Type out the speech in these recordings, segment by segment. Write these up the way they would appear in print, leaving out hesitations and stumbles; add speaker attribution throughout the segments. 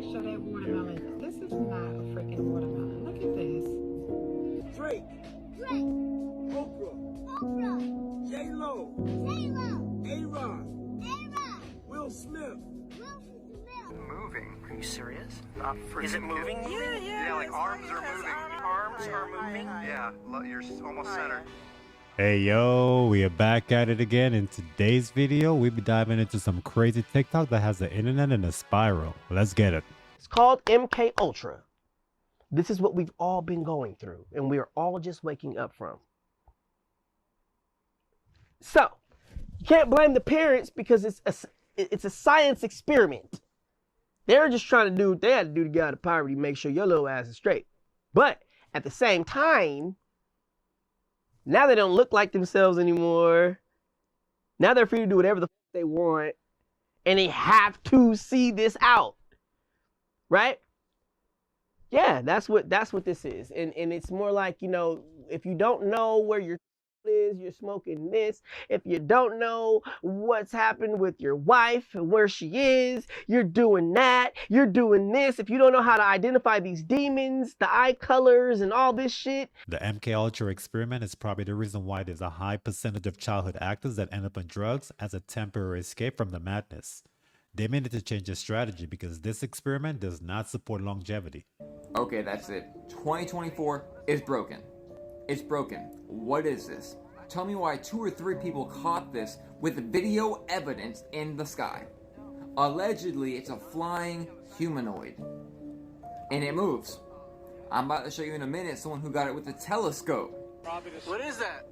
Speaker 1: texture of that watermelon. This is not a freaking watermelon. Look at this.
Speaker 2: Drake. Oprah. J-Lo. A-Rod. Will Smith.
Speaker 3: Moving. Are you serious? Not freaking. Is it moving? Yeah. Yeah, like arms are moving. Arms are moving. Yeah, you're almost centered.
Speaker 4: Hey yo, we are back at it again. In today's video, we'll be diving into some crazy TikTok that has the internet in a spiral. Let's get it.
Speaker 5: It's called MK Ultra. This is what we've all been going through, and we are all just waking up from. So, you can't blame the parents because it's a science experiment. They're just trying to do what they had to do to get out of poverty, make sure your little ass is straight. But at the same time, now they don't look like themselves anymore. Now they're free to do whatever the f they want. And they have to see this out. Right? Yeah, that's what this is. And it's more like, you know, if you don't know where your is, you're smoking this. If you don't know what's happened with your wife and where she is, you're doing that. You're doing this. If you don't know how to identify these demons, the eye colors and all this shit.
Speaker 4: The MK Ultra experiment is probably the reason why there's a high percentage of childhood actors that end up on drugs as a temporary escape from the madness. They may need to change their strategy because this experiment does not support longevity.
Speaker 6: Okay, that's it. 2024 is broken. It's broken. What is this? Tell me why 2 or 3 people caught this with video evidence in the sky. Allegedly, it's a flying humanoid. And it moves. I'm about to show you in a minute someone who got it with a telescope.
Speaker 3: What is that?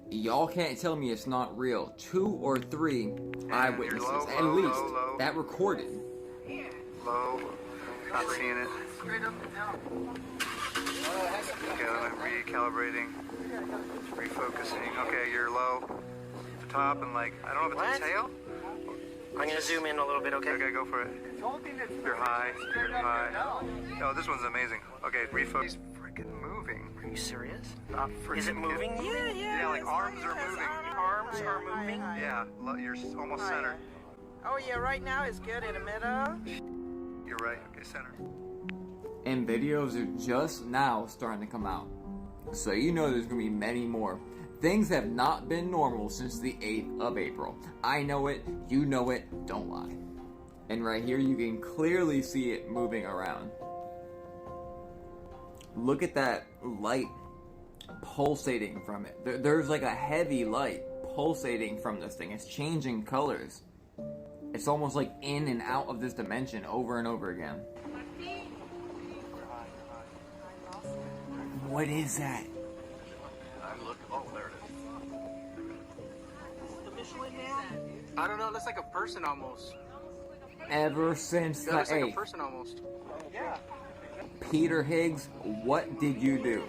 Speaker 6: Y'all can't tell me it's not real. 2 or 3 eyewitnesses, at least, that recorded.
Speaker 3: Low. Not seeing it. Okay, recalibrating, refocusing. Okay, you're low. The top and like, I don't know if it's a tail.
Speaker 5: I'm gonna zoom in a little bit, okay?
Speaker 3: Okay, go for it. You're high. You're high. Oh, this one's amazing. Okay, refocus. He's freaking moving.
Speaker 5: Are you serious?
Speaker 3: Not freaking.
Speaker 5: Is it moving? Yeah.
Speaker 3: Yeah, like arms are moving.
Speaker 5: Arms are moving.
Speaker 3: Yeah, you're almost centered.
Speaker 1: Oh yeah, right now it's good in the middle.
Speaker 3: You're right. Okay, center.
Speaker 6: And videos are just now starting to come out. So you know there's going to be many more. Things have not been normal since the 8th of April. I know it, you know it, don't lie. And right here you can clearly see it moving around. Look at that light pulsating from it. There's like a heavy light pulsating from this thing. It's changing colors. It's almost like in and out of this dimension over and over again. What is that?
Speaker 3: Oh, there it is. I don't know, it looks like a person almost.
Speaker 6: Ever since the 8th.
Speaker 3: Looks like a person almost.
Speaker 6: Peter Higgs, what did you do?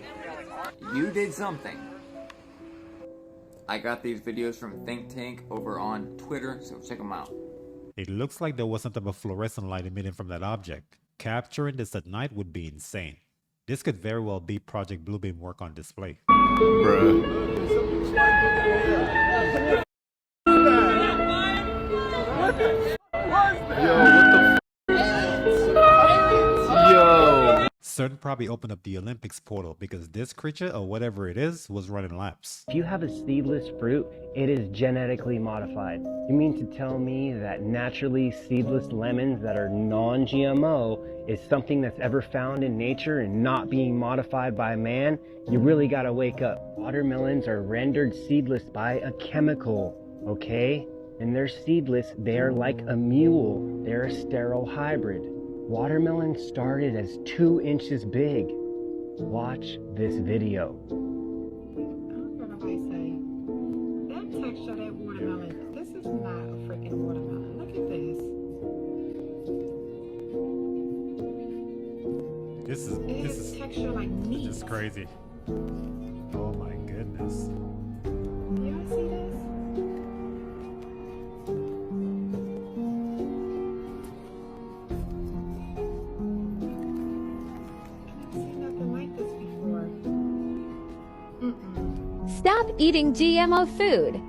Speaker 6: You did something. I got these videos from Think Tank over on Twitter, so check them out.
Speaker 4: It looks like there was some type of fluorescent light emitting from that object. Capturing this at night would be insane. This could very well be Project Bluebeam work on display. CERN probably opened up the Olympics portal because this creature, or whatever it is, was running laps.
Speaker 5: If you have a seedless fruit, it is genetically modified. You mean to tell me that naturally seedless lemons that are non-GMO is something that's ever found in nature and not being modified by man? You really gotta wake up. Watermelons are rendered seedless by a chemical, okay? And they're seedless, they're like a mule. They're a sterile hybrid. Watermelon started as 2 inches big. Watch this video.
Speaker 1: I don't know what I say. That texture of that watermelon. This is not a freaking watermelon. Look at this. It has texture like meat.
Speaker 4: This is crazy. Oh my goodness.
Speaker 1: Y'all see this?
Speaker 7: Stop eating GMO food.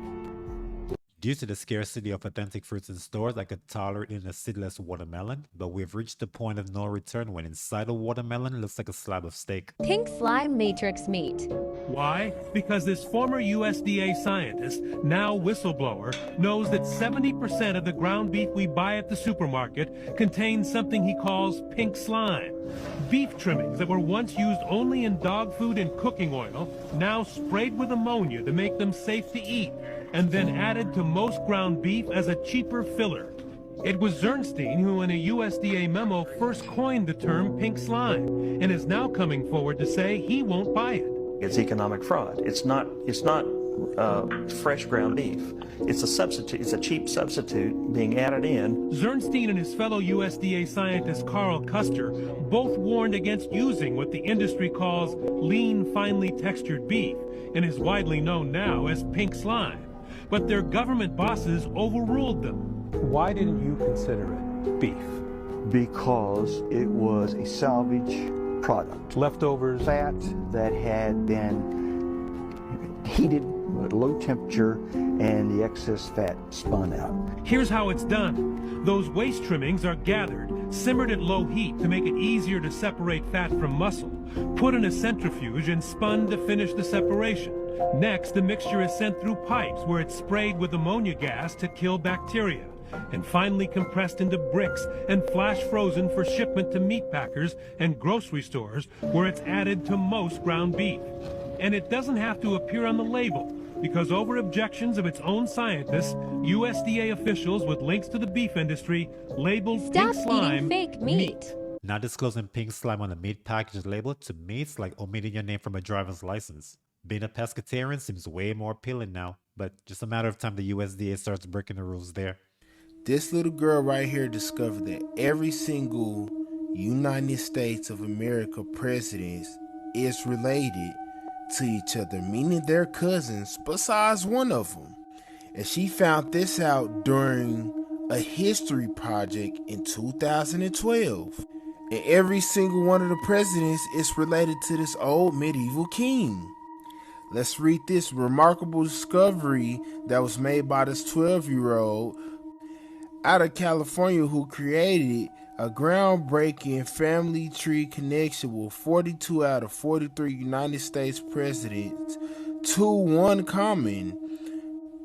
Speaker 4: Due to the scarcity of authentic fruits in stores, I could tolerate eating a seedless watermelon, but we've reached the point of no return when inside a watermelon looks like a slab of steak.
Speaker 7: Pink slime matrix meat.
Speaker 8: Why? Because this former USDA scientist, now whistleblower, knows that 70% of the ground beef we buy at the supermarket contains something he calls pink slime. Beef trimmings that were once used only in dog food and cooking oil, now sprayed with ammonia to make them safe to eat, and then added to most ground beef as a cheaper filler. It was Zernstein who in a USDA memo first coined the term pink slime, and is now coming forward to say he won't buy it.
Speaker 9: It's economic fraud. It's not fresh ground beef. It's a substitute. It's a cheap substitute being added in.
Speaker 8: Zernstein and his fellow USDA scientist Carl Custer both warned against using what the industry calls lean, finely textured beef, and is widely known now as pink slime. But their government bosses overruled them.
Speaker 10: Why didn't you consider it beef?
Speaker 11: Because it was a salvage product.
Speaker 10: Leftovers?
Speaker 11: Fat that had been heated at low temperature and the excess fat spun out.
Speaker 8: Here's how it's done. Those waste trimmings are gathered, simmered at low heat to make it easier to separate fat from muscle, put in a centrifuge and spun to finish the separation. Next, the mixture is sent through pipes where it's sprayed with ammonia gas to kill bacteria, and finally compressed into bricks and flash frozen for shipment to meat packers and grocery stores where it's added to most ground beef. And it doesn't have to appear on the label, because over objections of its own scientists, USDA officials with links to the beef industry labeled
Speaker 7: Stop
Speaker 8: pink slime
Speaker 7: eating fake meat.
Speaker 4: Not disclosing pink slime on a meat package label to me it's like omitting your name from a driver's license. Being a pescatarian seems way more appealing now, but just a matter of time the USDA starts breaking the rules there.
Speaker 2: This little girl right here discovered that every single United States of America president is related to each other, meaning they're cousins besides one of them. And she found this out during a history project in 2012. And every single one of the presidents is related to this old medieval king. Let's read this remarkable discovery that was made by this 12-year-old out of California who created a groundbreaking family tree connection with 42 out of 43 United States presidents to one common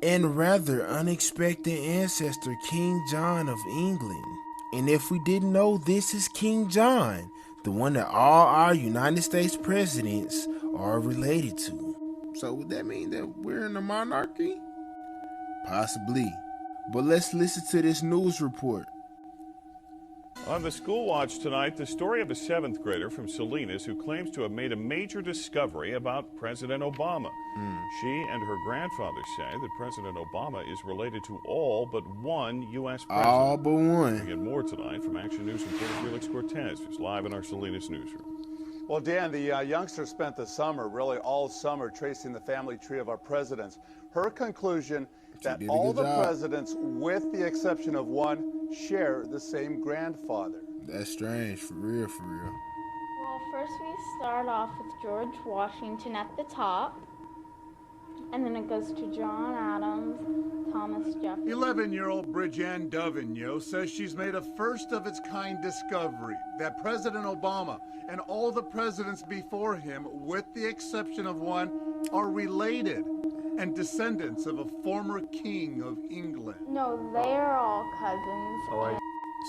Speaker 2: and rather unexpected ancestor, King John of England. And if we didn't know, this is King John, the one that all our United States presidents are related to. So would that mean that we're in a monarchy? Possibly. But let's listen to this news report.
Speaker 12: On the School Watch tonight, the story of a 7th grader from Salinas who claims to have made a major discovery about President Obama. She and her grandfather say that President Obama is related to all but one U.S. president.
Speaker 2: All but one.
Speaker 12: We get more tonight from Action News reporter Felix Cortez, who's live in our Salinas newsroom.
Speaker 13: Well, Dan, the youngster spent the summer, really all summer, tracing the family tree of our presidents. Her conclusion that all the presidents, with the exception of one, share the same grandfather.
Speaker 2: That's strange, for real, for real.
Speaker 14: Well, first we start off with George Washington at the top, and then it goes to John Adams, Thomas Jefferson.
Speaker 15: 11-year-old Bridget Dovigneau says she's made a first-of-its-kind discovery that President Obama and all the presidents before him, with the exception of one, are related and descendants of a former king of England.
Speaker 14: No, they're all cousins.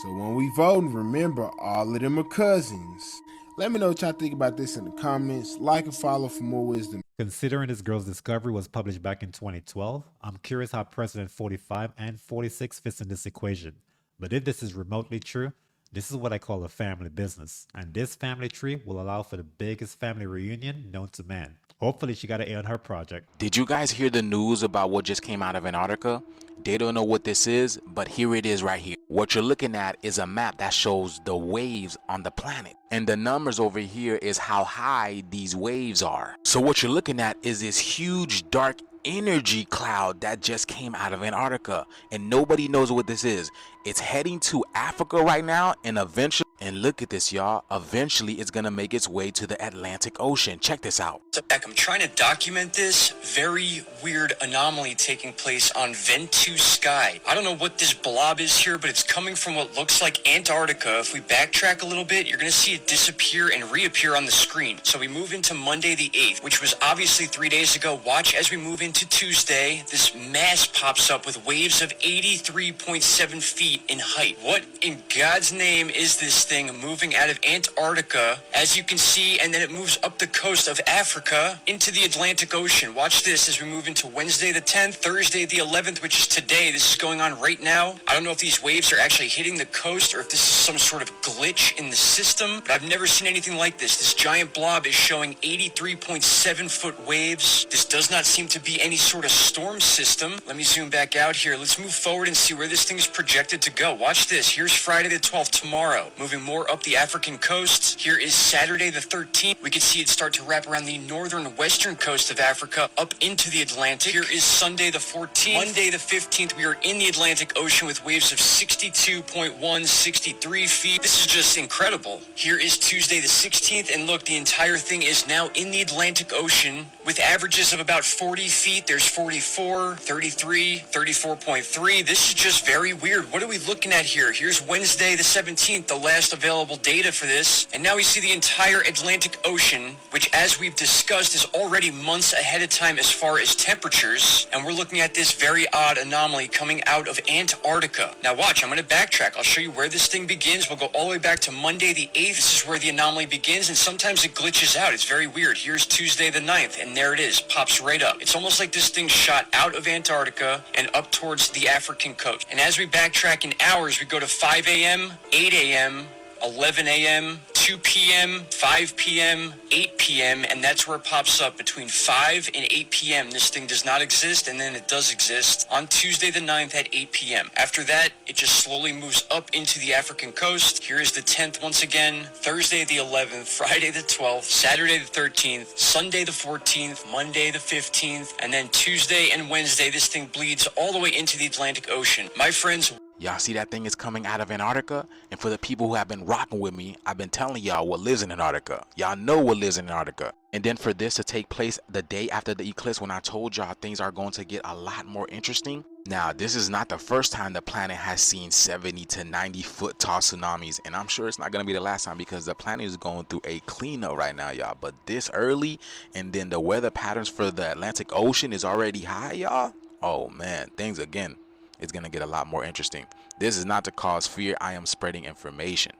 Speaker 2: So when we vote, remember, all of them are cousins. Let me know what y'all think about this in the comments. Like and follow for more wisdom.
Speaker 4: Considering this girl's discovery was published back in 2012, I'm curious how President 45 and 46 fits in this equation. But if this is remotely true, this is what I call a family business. And this family tree will allow for the biggest family reunion known to man. Hopefully she got an A on her project.
Speaker 16: Did you guys hear the news about what just came out of Antarctica? They don't know what this is, but here it is right here. What you're looking at is a map that shows the waves on the planet. And the numbers over here is how high these waves are. So what you're looking at is this huge dark energy cloud that just came out of Antarctica. And nobody knows what this is. It's heading to Africa right now, and eventually And look at this, y'all. Eventually, it's gonna make its way to the Atlantic Ocean. Check this out.
Speaker 17: I'm trying to document this very weird anomaly taking place on Ventus Sky. I don't know what this blob is here, but it's coming from what looks like Antarctica. If we backtrack a little bit, you're going to see it disappear and reappear on the screen. So we move into Monday the 8th, which was obviously 3 days ago. Watch as we move into Tuesday. This mass pops up with waves of 83.7 feet in height. What in God's name is this thing moving out of Antarctica, as you can see, and then it moves up the coast of Africa into the Atlantic Ocean. Watch this as we move into Wednesday the 10th, Thursday the 11th, which is today. This is going on right now. I don't know if these waves are actually hitting the coast or if this is some sort of glitch in the system, but I've never seen anything like this. This giant blob is showing 83.7 foot waves. This does not seem to be any sort of storm system. Let me zoom back out here. Let's move forward and see where this thing is projected to go. Watch this. Here's Friday the 12th tomorrow, moving more up the African coast. Here is Saturday the 13th. We can see it start to wrap around the northern western coast of Africa up into the Atlantic. Here is Sunday the 14th. Monday the 15th, we are in the Atlantic Ocean with waves of 62.1, 63 feet. This is just incredible. Here is Tuesday the 16th, and look, the entire thing is now in the Atlantic Ocean with averages of about 40 feet. There's 44, 33, 34.3. This is just very weird. What are we looking at here? Here's Wednesday the 17th, the last available data for this. And now we see the entire Atlantic Ocean, which, as we've discussed, is already months ahead of time as far as temperatures. And we're looking at this very odd anomaly coming out of Antarctica. Now watch, I'm going to backtrack. I'll show you where this thing begins. We'll go all the way back to Monday the 8th. This is where the anomaly begins, and sometimes it glitches out. It's very weird. Here's Tuesday the 9th, and there it is. Pops right up. It's almost like this thing shot out of Antarctica and up towards the African coast. And as we backtrack in hours, we go to 5 a.m., 8 a.m., 11 a.m., 2 p.m., 5 p.m., 8 p.m., and that's where it pops up between 5 and 8 p.m. This thing does not exist, and then it does exist on Tuesday the 9th at 8 p.m. After that, it just slowly moves up into the African coast. Here is the 10th once again, Thursday the 11th, Friday the 12th, Saturday the 13th, Sunday the 14th, Monday the 15th, and then Tuesday and Wednesday, this thing bleeds all the way into the Atlantic Ocean. My friends,
Speaker 16: y'all see that thing is coming out of Antarctica? And for the people who have been rocking with me, I've been telling y'all what lives in Antarctica. Y'all know what lives in Antarctica. And then for this to take place the day after the eclipse, when I told y'all things are going to get a lot more interesting. Now, this is not the first time the planet has seen 70 to 90 foot tall tsunamis. And I'm sure it's not going to be the last time, because the planet is going through a cleanup right now, y'all. But this early, and then the weather patterns for the Atlantic Ocean is already high, y'all. Oh man, things again. It's going to get a lot more interesting. This is not to cause fear. I am spreading information.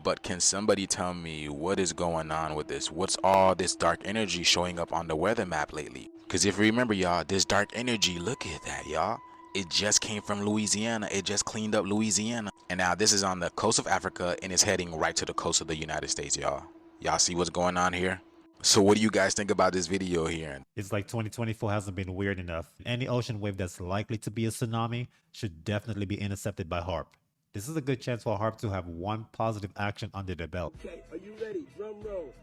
Speaker 16: But can somebody tell me what is going on with this? What's all this dark energy showing up on the weather map lately? Because if you remember, y'all, this dark energy, look at that, y'all. It just came from Louisiana. It just cleaned up Louisiana. And now this is on the coast of Africa, and it's heading right to the coast of the United States, y'all. Y'all see what's going on here? So what do you guys think about this video here?
Speaker 4: It's like 2024 hasn't been weird enough. Any ocean wave that's likely to be a tsunami should definitely be intercepted by HARP. This is a good chance for HARP to have one positive action under their belt.
Speaker 5: Okay, are you ready? Drum roll.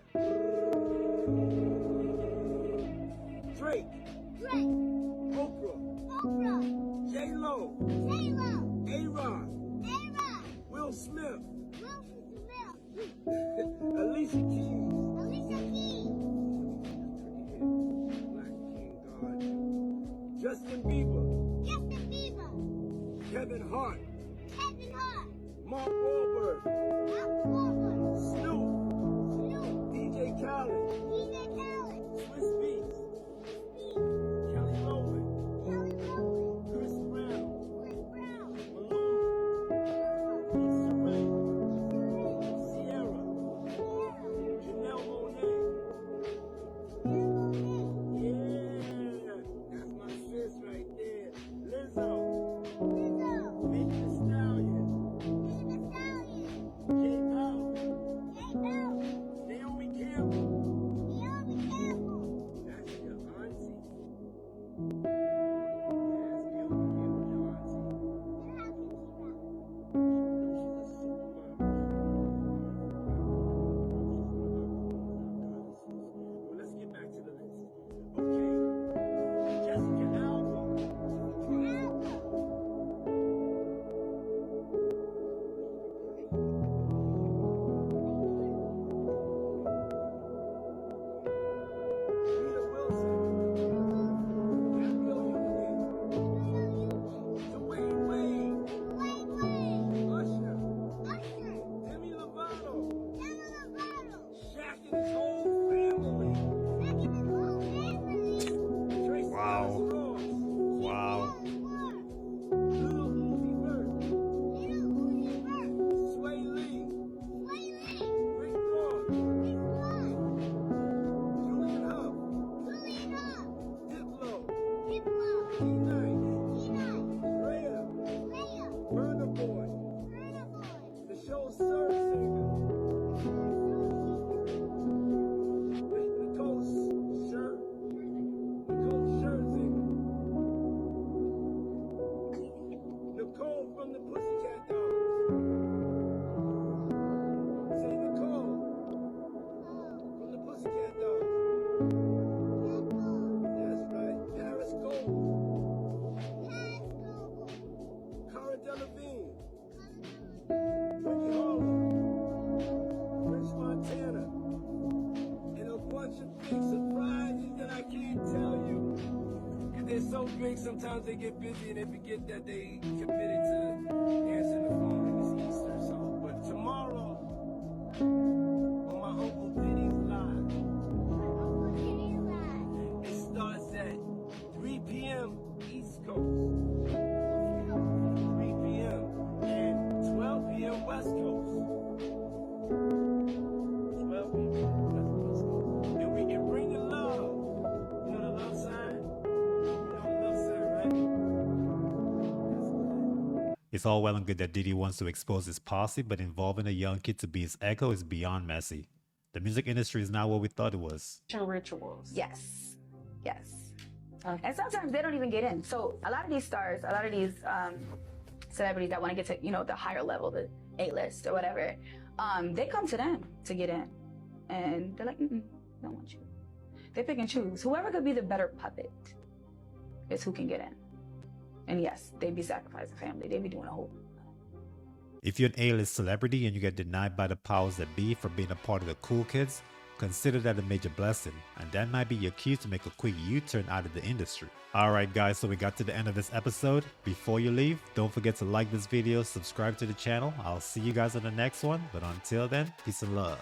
Speaker 5: Drake. Oprah. J-Lo. A-Rod. Will Smith. Alicia Keys. Justin Bieber. Kevin Hart. Mark Wahlberg. Snoop. DJ Khaled. Swiss Beats. Kelly Rowland. Chris Brown. Malone. Sierra. Janelle Monáe. Yeah, that's my sis right there. Lizzo. Megan Thee Stallion. J Balvin. Naomi Campbell.
Speaker 18: So big, sometimes they get busy and they forget that they committed to answering the phone and it's Easter. So, but tomorrow, on my Uncle Diddy's live, it starts at 3 p.m. East Coast, 3 p.m. and 12 p.m. West Coast. 12 p.m. West Coast. And we can bring the love. You know the love sign?
Speaker 4: It's all well and good that Diddy wants to expose his posse, but involving a young kid to be his echo is beyond messy. The music industry is not what we thought it was.
Speaker 19: Rituals. Yes. Yes. And sometimes they don't even get in. So a lot of these stars, a lot of these celebrities that want to get to, the higher level, the A-list or whatever, they come to them to get in. And they're like, don't want you. They pick and choose. Whoever could be the better puppet is who can get in. And yes, they'd be sacrificing family. They'd be doing a whole.
Speaker 4: If you're an A-list celebrity and you get denied by the powers that be for being a part of the cool kids, consider that a major blessing, and that might be your cue to make a quick U-turn out of the industry. Alright guys, so we got to the end of this episode. Before you leave, don't forget to like this video, subscribe to the channel. I'll see you guys on the next one, but until then, peace and love.